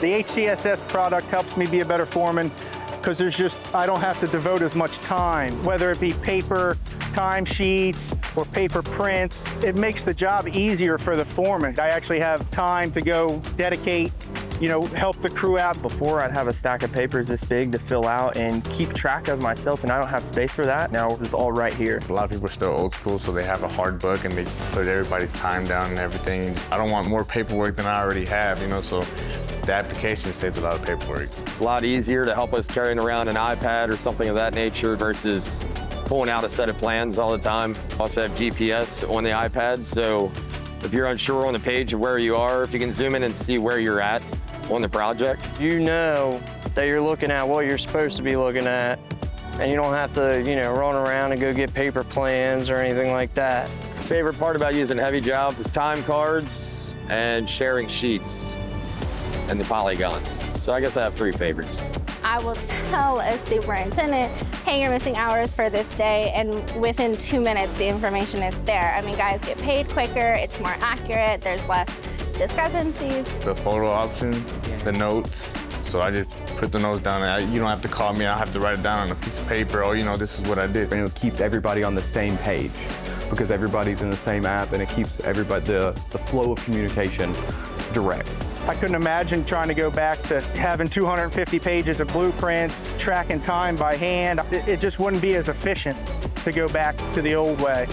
The HCSS product helps me be a better foreman because I don't have to devote as much time, whether it be paper timesheets or paper prints. It makes the job easier for the foreman. I actually have time to go dedicate, help the crew out. Before, I'd have a stack of papers this big to fill out and keep track of myself, and I don't have space for that. Now it's all right here. A lot of people are still old school, so they have a hard book and they put everybody's time down and everything. I don't want more paperwork than I already have, so the application saves a lot of paperwork. It's a lot easier to help us carrying around an iPad or something of that nature versus pulling out a set of plans all the time. Also have GPS on the iPad, so if you're unsure on the page of where you are, you can zoom in and see where you're at on the project. You know that you're looking at what you're supposed to be looking at, and you don't have to, run around and go get paper plans or anything like that. Favorite part about using HeavyJob is time cards and sharing sheets and the polygons. So I guess I have 3 favorites. I will tell a superintendent, hey, you're missing hours for this day, and within 2 minutes, the information is there. I mean, guys get paid quicker, it's more accurate, there's less discrepancies. The photo option, the notes. So I just put the notes down, and you don't have to call me, I have to write it down on a piece of paper. Oh, this is what I did. And it keeps everybody on the same page because everybody's in the same app, and it keeps everybody, the flow of communication direct. I couldn't imagine trying to go back to having 250 pages of blueprints, tracking time by hand. It just wouldn't be as efficient to go back to the old way.